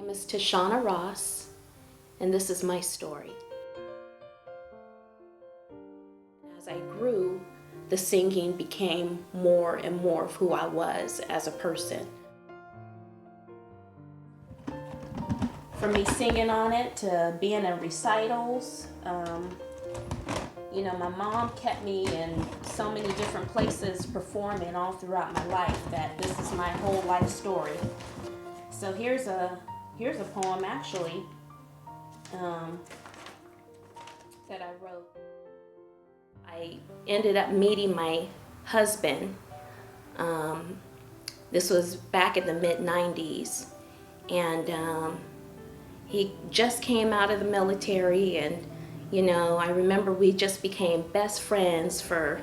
name is Tashana Ross, and this is my story. As I grew, the singing became more and more of who I was as a person. From me singing on it to being in recitals, my mom kept me in so many different places performing all throughout my life that this is my whole life story. So here's a poem actually that I wrote. I ended up meeting my husband. This was back in the mid-90s, and he just came out of the military, and I remember we just became best friends for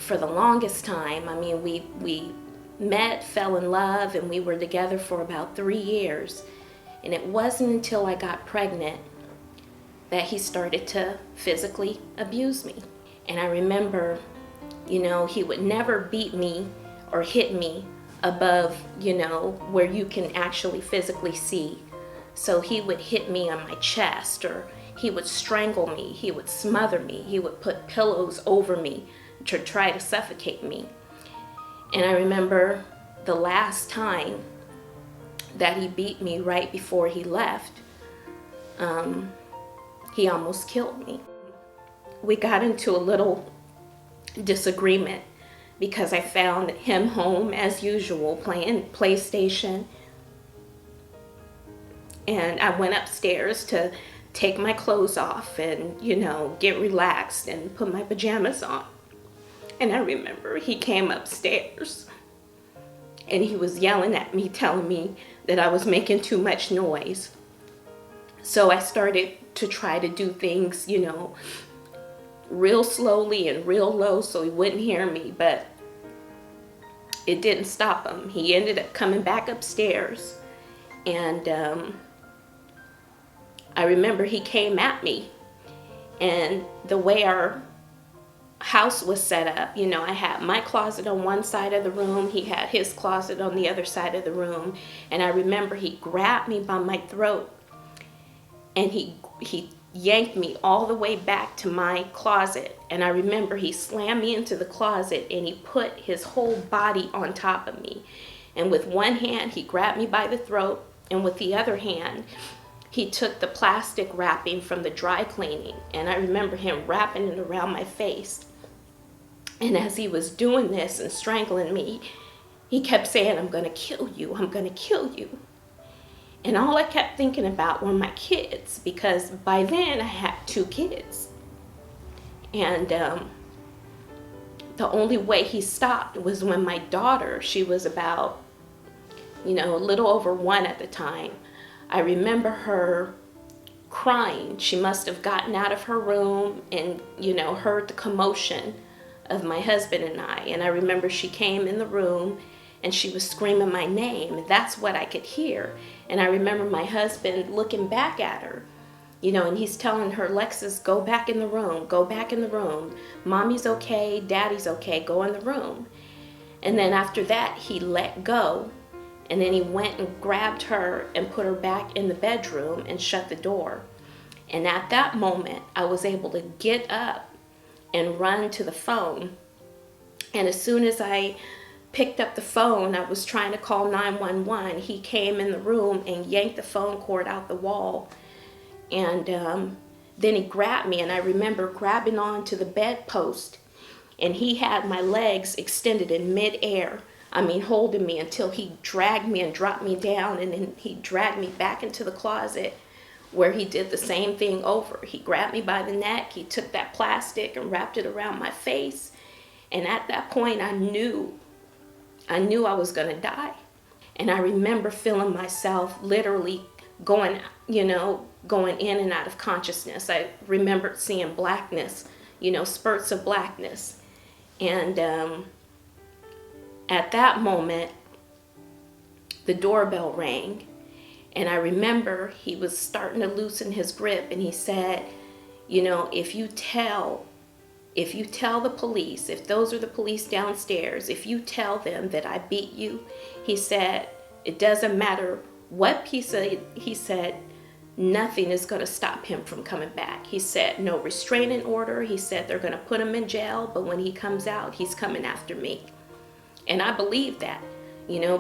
the longest time. I mean, we met, fell in love, and we were together for about 3 years. And it wasn't until I got pregnant that he started to physically abuse me. And I remember, he would never beat me or hit me above, where you can actually physically see. So he would hit me on my chest, or he would strangle me, he would smother me, he would put pillows over me to try to suffocate me. And I remember the last time that he beat me right before he left, he almost killed me. We got into a little disagreement because I found him home as usual playing PlayStation. And I went upstairs to take my clothes off and, get relaxed and put my pajamas on. And I remember he came upstairs and he was yelling at me, telling me that I was making too much noise. So I started to try to do things, real slowly and real low so he wouldn't hear me, but it didn't stop him. He ended up coming back upstairs, and I remember he came at me, and the way our house was set up, I had my closet on one side of the room, he had his closet on the other side of the room, and I remember he grabbed me by my throat, and he yanked me all the way back to my closet, and I remember he slammed me into the closet, and he put his whole body on top of me, and with one hand he grabbed me by the throat, and with the other hand he took the plastic wrapping from the dry cleaning, and I remember him wrapping it around my face. And as he was doing this and strangling me, he kept saying, "I'm going to kill you, I'm going to kill you." And all I kept thinking about were my kids, because by then I had 2 kids. And the only way he stopped was when my daughter, she was about, a little over 1 at the time, I remember her crying. She must have gotten out of her room and, heard the commotion of my husband and I. And I remember she came in the room and she was screaming my name. That's what I could hear. And I remember my husband looking back at her, and he's telling her, "Lexus, go back in the room, go back in the room. Mommy's okay, daddy's okay, go in the room." And then after that, he let go. And then he went and grabbed her and put her back in the bedroom and shut the door. And at that moment, I was able to get up and run to the phone. And as soon as I picked up the phone, I was trying to call 911. He came in the room and yanked the phone cord out the wall. And then he grabbed me, and I remember grabbing onto the bedpost. And he had my legs extended in midair. Holding me until he dragged me and dropped me down, and then he dragged me back into the closet where he did the same thing over. He grabbed me by the neck, he took that plastic and wrapped it around my face, and at that point I knew I was going to die. And I remember feeling myself literally going in and out of consciousness. I remembered seeing blackness, spurts of blackness. And at that moment, the doorbell rang, and I remember he was starting to loosen his grip, and he said, if you tell the police, if those are the police downstairs, if you tell them that I beat you, he said, it doesn't matter He said, nothing is going to stop him from coming back. He said, no restraining order. He said, they're going to put him in jail, but when he comes out, he's coming after me. And I believe that,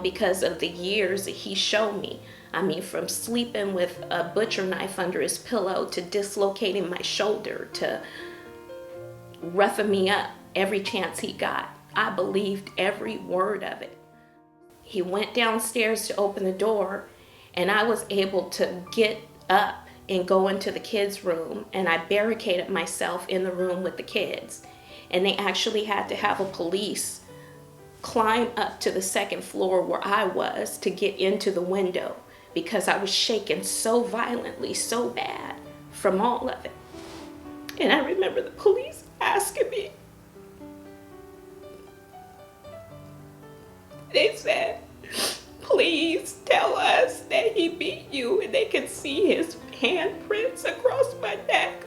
because of the years that he showed me. I mean, from sleeping with a butcher knife under his pillow to dislocating my shoulder to roughing me up every chance he got. I believed every word of it. He went downstairs to open the door, and I was able to get up and go into the kids' room, and I barricaded myself in the room with the kids. And they actually had to have a police climb up to the second floor where I was to get into the window because I was shaking so violently, so bad from all of it. And I remember the police asking me, they said, please tell us that he beat you, and they could see his handprints across my neck.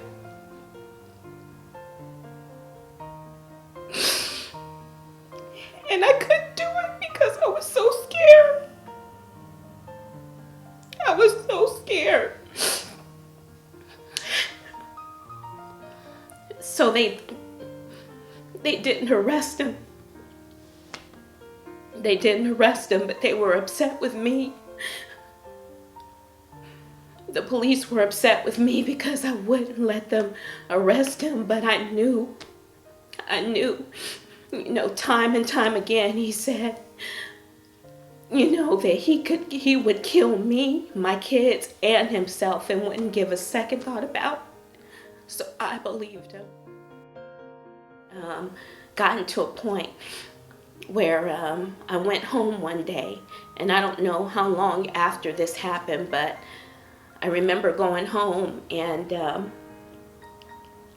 And I couldn't do it because I was so scared. I was so scared. So they didn't arrest him. They didn't arrest him, but they were upset with me. The police were upset with me because I wouldn't let them arrest him, but I knew, time and time again, he said, that he would kill me, my kids, and himself, and wouldn't give a second thought about it. So I believed him. Gotten to a point where I went home one day, and I don't know how long after this happened, but I remember going home, and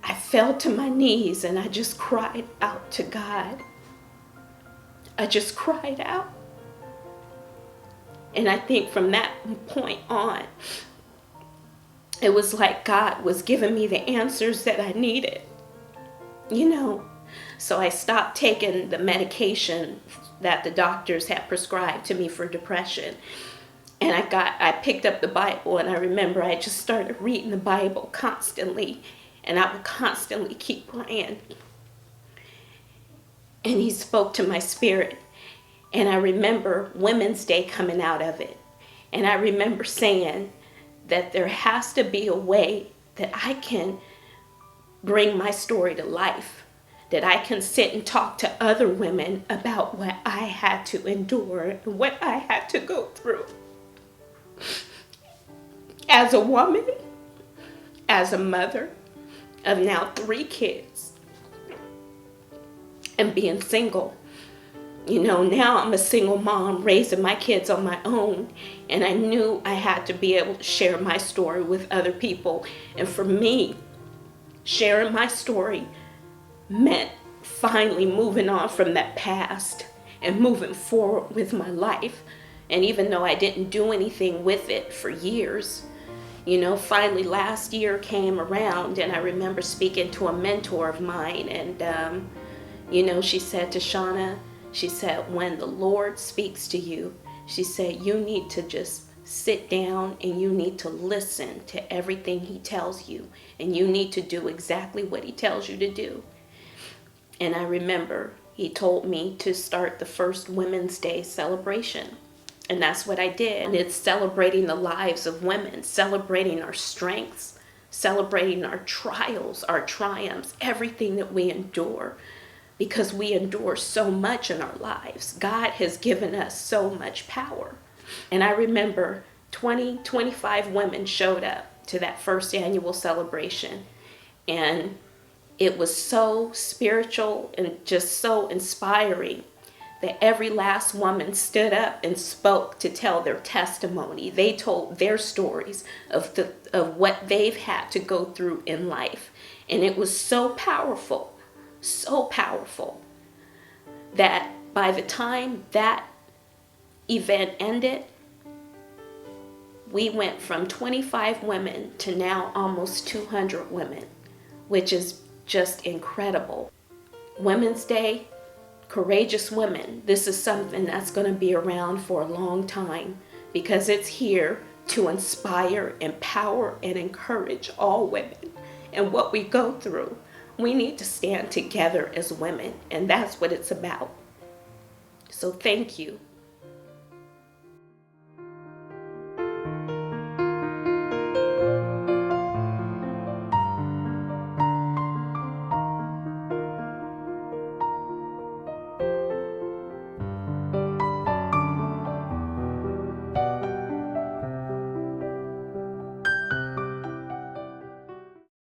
I fell to my knees, and I just cried out to God. I just cried out. And I think from that point on, it was like God was giving me the answers that I needed, So I stopped taking the medication that the doctors had prescribed to me for depression. And I picked up the Bible, and I remember I just started reading the Bible constantly, and I would constantly keep praying. And he spoke to my spirit. And I remember Women's Day coming out of it. And I remember saying that there has to be a way that I can bring my story to life, that I can sit and talk to other women about what I had to endure and what I had to go through. As a woman, as a mother of now 3 kids, and being single. Now I'm a single mom raising my kids on my own, and I knew I had to be able to share my story with other people. And for me, sharing my story meant finally moving on from that past and moving forward with my life. And even though I didn't do anything with it for years, finally last year came around, and I remember speaking to a mentor of mine, and she said to Shauna, she said, when the Lord speaks to you, she said, you need to just sit down and you need to listen to everything he tells you, and you need to do exactly what he tells you to do. And I remember he told me to start the first Women's Day celebration. And that's what I did. And it's celebrating the lives of women, celebrating our strengths, celebrating our trials, our triumphs, everything that we endure. Because we endure so much in our lives. God has given us so much power. And I remember 25 women showed up to that first annual celebration. And it was so spiritual and just so inspiring that every last woman stood up and spoke to tell their testimony. They told their stories of what they've had to go through in life. And it was so powerful that by the time that event ended, we went from 25 women to now almost 200 women, which is just incredible. Women's Day, Courageous Women. This is something that's going to be around for a long time because it's here to inspire, empower, and encourage all women. And what we go through, we need to stand together as women, and that's what it's about. So thank you.